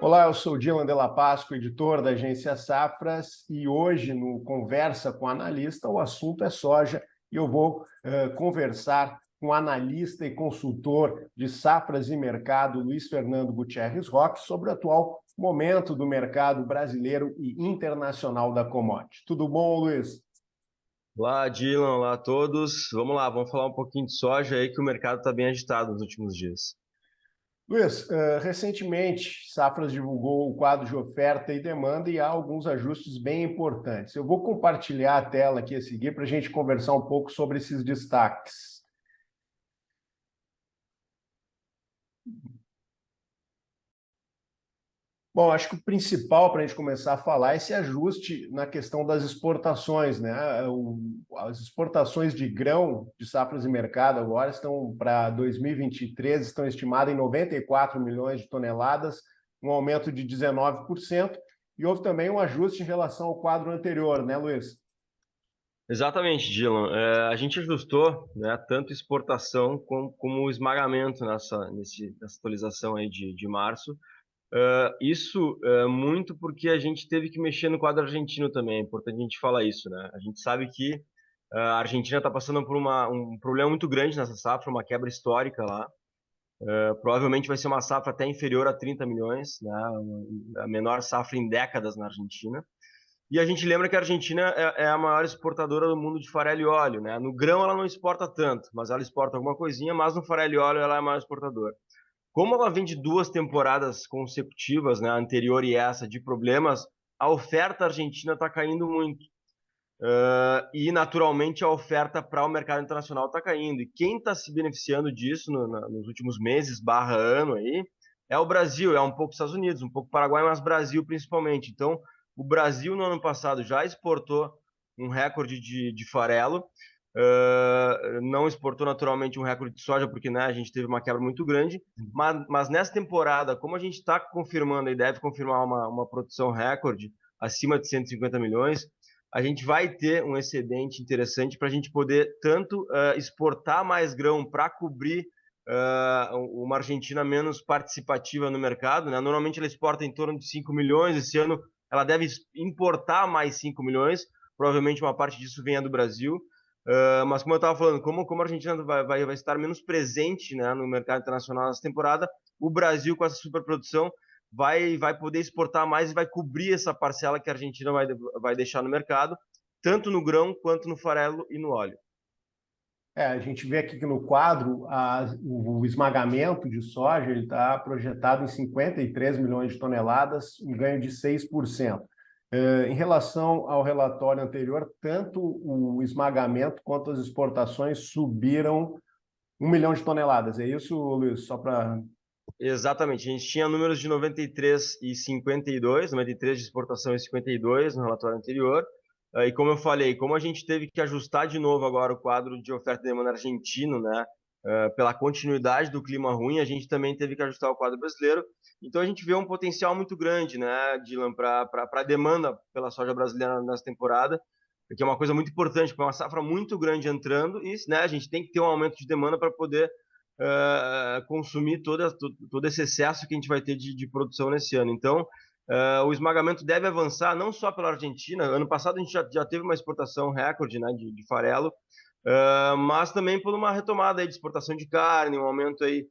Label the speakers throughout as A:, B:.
A: Olá, eu sou o Dylan Della Pasqua, editor da agência Safras, e hoje no Conversa com Analista o assunto é soja e eu vou conversar com o analista e consultor de safras e mercado, Luiz Fernando Gutierrez Roque, sobre o atual momento do mercado brasileiro e internacional da commodity. Tudo bom, Luiz?
B: Olá, Dylan, olá a todos. Vamos lá, vamos falar um pouquinho de soja aí que o mercado está bem agitado nos últimos dias.
A: Luiz, recentemente, Safras divulgou o quadro de oferta e demanda e há alguns ajustes bem importantes. Eu vou compartilhar a tela aqui a seguir para a gente conversar um pouco sobre esses destaques. Bom, acho que o principal para a gente começar a falar é esse ajuste na questão das exportações, né? As exportações de grão de safras e mercado agora estão para 2023, estão estimadas em 94 milhões de toneladas, um aumento de 19%, e houve também um ajuste em relação ao quadro anterior, né, Luiz?
B: Exatamente, Dylan. A gente ajustou, né, tanto exportação como o esmagamento nessa atualização aí de março. Isso muito porque a gente teve que mexer no quadro argentino também. É importante a gente falar isso, né? A gente sabe que a Argentina está passando por um problema muito grande nessa safra, uma quebra histórica lá. Provavelmente vai ser uma safra até inferior a 30 milhões, né? A menor safra em décadas na Argentina. E a gente lembra que a Argentina é a maior exportadora do mundo de farelo e óleo, né? No grão ela não exporta tanto, mas ela exporta alguma coisinha, mas no farelo e óleo ela é a maior exportadora. Como ela vem de duas temporadas consecutivas, né, a anterior e essa, de problemas, a oferta argentina está caindo muito. E, naturalmente, a oferta para o mercado internacional está caindo. E quem está se beneficiando disso nos últimos meses, barra ano aí, é o Brasil, é um pouco Estados Unidos, um pouco Paraguai, mas Brasil principalmente. Então, o Brasil, no ano passado, já exportou um recorde de farelo, não exportou naturalmente um recorde de soja, porque né, a gente teve uma quebra muito grande, mas nessa temporada, como a gente está confirmando e deve confirmar uma produção recorde acima de 150 milhões, a gente vai ter um excedente interessante para a gente poder tanto exportar mais grão para cobrir uma Argentina menos participativa no mercado, né? Normalmente ela exporta em torno de 5 milhões, esse ano ela deve importar mais 5 milhões, provavelmente uma parte disso venha do Brasil, mas como eu estava falando, como a Argentina vai estar menos presente, né, no mercado internacional nessa temporada, o Brasil com essa superprodução vai poder exportar mais e vai cobrir essa parcela que a Argentina vai deixar no mercado, tanto no grão quanto no farelo e no óleo.
A: A gente vê aqui que no quadro o esmagamento de soja está projetado em 53 milhões de toneladas, um ganho de 6%. Em relação ao relatório anterior, tanto o esmagamento quanto as exportações subiram 1 milhão de toneladas. É isso, Luiz? Só para.
B: Exatamente, a gente tinha números de 93 e 52, 93 de exportação e 52 no relatório anterior. E como eu falei, como a gente teve que ajustar de novo agora o quadro de oferta e demanda argentino, né, pela continuidade do clima ruim, a gente também teve que ajustar o quadro brasileiro. Então a gente vê um potencial muito grande, né, Dylan, para a demanda pela soja brasileira nessa temporada, que é uma coisa muito importante, porque é uma safra muito grande entrando e né, a gente tem que ter um aumento de demanda para poder consumir todo esse excesso que a gente vai ter de produção nesse ano. Então, o esmagamento deve avançar não só pela Argentina. Ano passado a gente já teve uma exportação recorde, né, de farelo, mas também por uma retomada aí de exportação de carne, um aumento aí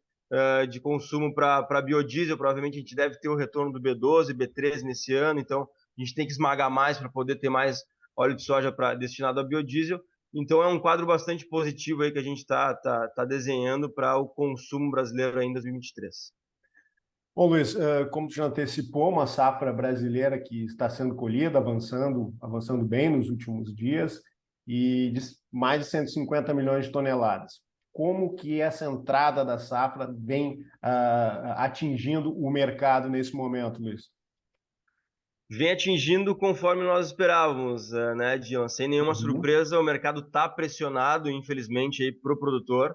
B: de consumo para biodiesel. Provavelmente a gente deve ter o retorno do B12, B13 nesse ano. Então, a gente tem que esmagar mais para poder ter mais óleo de soja destinado a biodiesel. Então é um quadro bastante positivo aí que a gente tá desenhando para o consumo brasileiro ainda em 2023.
A: Bom, Luiz, como tu já antecipou, uma safra brasileira que está sendo colhida, avançando bem nos últimos dias, e de mais de 150 milhões de toneladas. Como que essa entrada da safra vem atingindo o mercado nesse momento, Luiz?
B: Vem atingindo conforme nós esperávamos, né, Dion? Sem nenhuma
A: Uhum.
B: surpresa, o mercado está pressionado, infelizmente, aí para o produtor,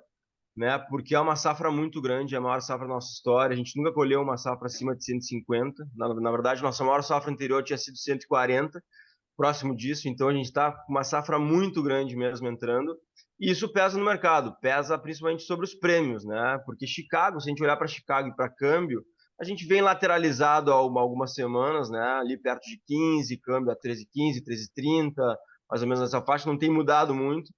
B: né? Porque é uma safra muito grande, é a maior safra da nossa história. A gente nunca colheu uma safra acima de 150. Na verdade, nossa maior safra anterior tinha sido 140, próximo disso. Então, a gente está com uma safra muito grande mesmo entrando. E isso pesa no mercado, pesa principalmente sobre os prêmios, né? Porque Chicago, se a gente olhar para Chicago e para câmbio, A gente vem lateralizado há algumas semanas, né? Ali perto de 15, câmbio a 13,15, 13,30, mais ou menos nessa faixa, não tem mudado muito.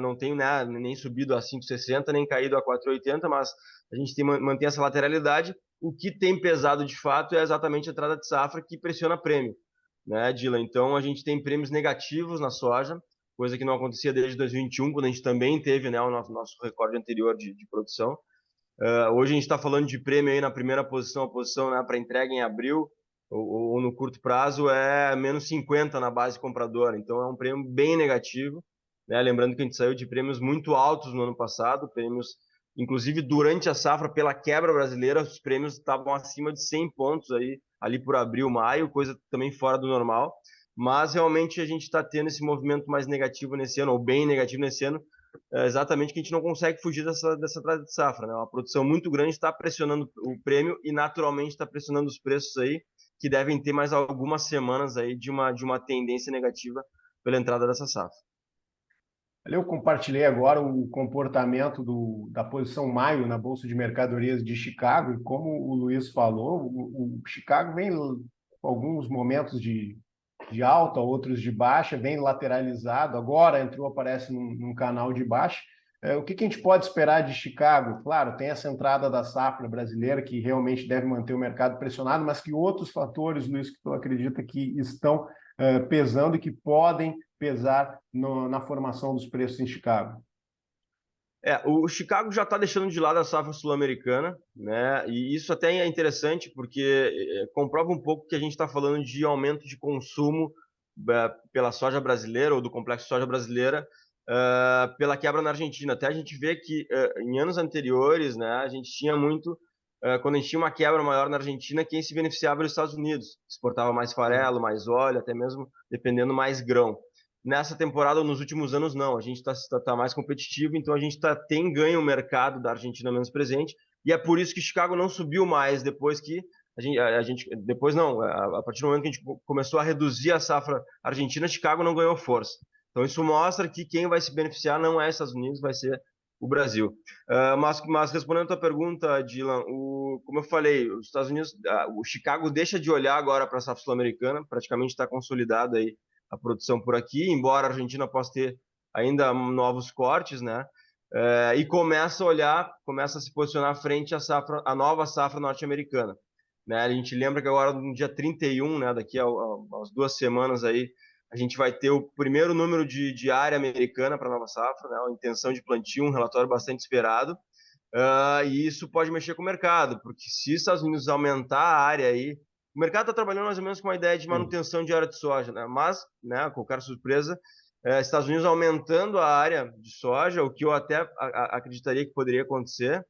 B: Não tem, né, nem subido a 5,60, nem caído a 4,80, mas a gente mantém essa lateralidade. O que tem pesado de fato é exatamente a entrada de safra que pressiona prêmio, né, Dila? Então a gente tem prêmios negativos na soja, coisa que não acontecia desde 2021, quando a gente também teve, né, o nosso recorde anterior de produção. Hoje a gente está falando de prêmio aí na primeira posição, a posição, né, para entrega em abril, ou no curto prazo, é menos 50 na base compradora. Então é um prêmio bem negativo, né? Lembrando que a gente saiu de prêmios muito altos no ano passado, prêmios, inclusive durante a safra, pela quebra brasileira, os prêmios estavam acima de 100 pontos aí, ali por abril, maio, coisa também fora do normal. Mas realmente a gente está tendo esse movimento mais negativo nesse ano, ou bem negativo nesse ano, exatamente que a gente não consegue fugir dessa entrada de safra, né? Uma produção muito grande está pressionando o prêmio e naturalmente está pressionando os preços aí, que devem ter mais algumas semanas aí de uma tendência negativa pela entrada dessa safra.
A: Eu compartilhei agora o comportamento da posição maio na Bolsa de Mercadorias de Chicago, e como o Luiz falou, o Chicago vem com alguns momentos de alta, outros de baixa, vem lateralizado, agora entrou, aparece num canal de baixa. O que a gente pode esperar de Chicago? Claro, tem essa entrada da safra brasileira, que realmente deve manter o mercado pressionado, mas que outros fatores, Luiz, que tu acredita que estão pesando e que podem pesar na formação dos preços em Chicago?
B: O Chicago já está deixando de lado a safra sul-americana, né? E isso até é interessante porque comprova um pouco que a gente está falando de aumento de consumo pela soja brasileira ou do complexo soja brasileira pela quebra na Argentina. Até a gente vê que em anos anteriores, né, a gente tinha muito quando a gente tinha uma quebra maior na Argentina, quem se beneficiava era os Estados Unidos, exportava mais farelo, mais óleo, até mesmo dependendo mais grão. Nessa temporada, nos últimos anos, não. A gente está mais competitivo, então a gente tem ganho o mercado da Argentina menos presente, e é por isso que Chicago não subiu mais depois que depois não, a partir do momento que a gente começou a reduzir a safra argentina, Chicago não ganhou força. Então isso mostra que quem vai se beneficiar não é Estados Unidos, vai ser o Brasil. Mas respondendo a tua pergunta, Dylan, como eu falei, os Estados Unidos, o Chicago deixa de olhar agora para a safra sul-americana, praticamente está consolidado aí a produção por aqui, embora a Argentina possa ter ainda novos cortes, né? E começa a olhar, começa a se posicionar frente à nova safra norte-americana. Né? A gente lembra que agora, no dia 31, né, daqui a umas 2 semanas aí, a gente vai ter o primeiro número de área americana para a nova safra, né? A intenção de plantio, um relatório bastante esperado. E isso pode mexer com o mercado, porque se os Estados Unidos aumentar a área aí, o mercado está trabalhando mais ou menos com uma ideia de manutenção de área de soja, né? Mas, né, qualquer surpresa, Estados Unidos aumentando a área de soja, o que eu até acreditaria que poderia acontecer,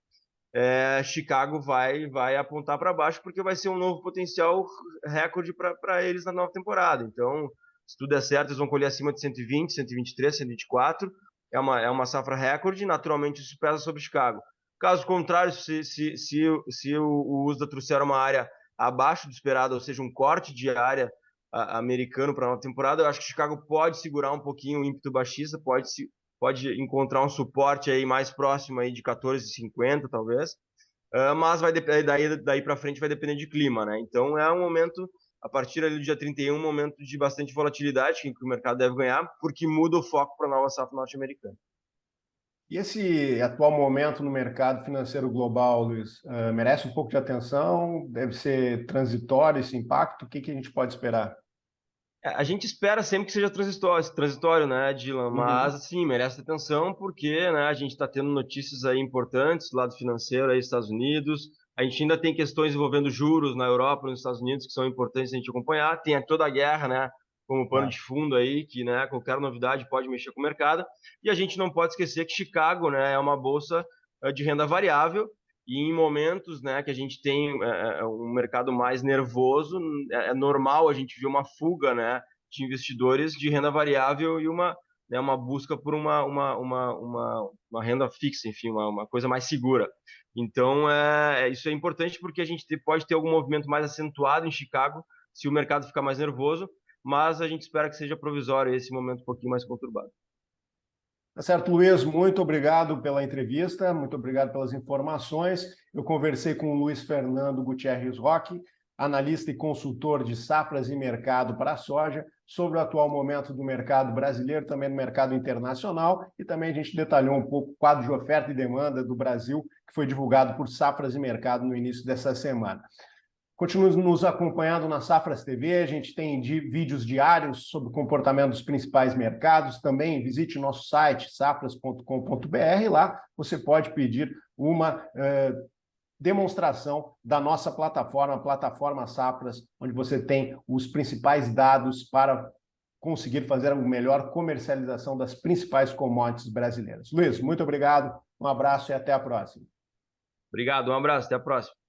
B: Chicago vai apontar para baixo, porque vai ser um novo potencial recorde para eles na nova temporada. Então, se tudo der certo, eles vão colher acima de 120, 123, 124. É uma safra recorde, naturalmente isso pesa sobre Chicago. Caso contrário, se o USDA trouxer uma área abaixo do esperado, ou seja, um corte de área americano para a nova temporada, eu acho que Chicago pode segurar um pouquinho o ímpeto baixista, pode encontrar um suporte aí mais próximo aí de 14,50 talvez, mas daí para frente vai depender de clima, né? Então é um momento, a partir ali do dia 31, um momento de bastante volatilidade que o mercado deve ganhar, porque muda o foco para a nova safra norte-americana.
A: E esse atual momento no mercado financeiro global, Luiz, merece um pouco de atenção? Deve ser transitório esse impacto? O que a gente pode esperar?
B: A gente espera sempre que seja transitório, né, Dylan? Mas,
A: Uhum.
B: assim, merece atenção porque, né, a gente está tendo notícias aí importantes do lado financeiro aí, Estados Unidos. A gente ainda tem questões envolvendo juros na Europa e nos Estados Unidos que são importantes a gente acompanhar. Tem toda a guerra, né, como pano de fundo aí, que, né, qualquer novidade pode mexer com o mercado. E a gente não pode esquecer que Chicago, né, é uma bolsa de renda variável, e em momentos, né, que a gente tem um mercado mais nervoso, é normal a gente ver uma fuga, né, de investidores de renda variável e uma busca por uma renda fixa, enfim, uma coisa mais segura. Então, isso é importante porque a gente pode ter algum movimento mais acentuado em Chicago se o mercado ficar mais nervoso, mas a gente espera que seja provisório esse momento um pouquinho mais conturbado.
A: Tá certo, Luiz, muito obrigado pela entrevista, muito obrigado pelas informações. eu conversei com o Luiz Fernando Gutierrez Roque, analista e consultor de safras e mercado para a soja, sobre o atual momento do mercado brasileiro, também no mercado internacional, e também a gente detalhou um pouco o quadro de oferta e demanda do Brasil, que foi divulgado por Safras e Mercado no início dessa semana. Continue nos acompanhando na Safras TV, a gente tem vídeos diários sobre o comportamento dos principais mercados. Também visite o nosso site, safras.com.br, lá você pode pedir uma demonstração da nossa plataforma, a plataforma Safras, onde você tem os principais dados para conseguir fazer a melhor comercialização das principais commodities brasileiras. Luiz, muito obrigado, um abraço e até a próxima.
B: Obrigado, um abraço, até a próxima.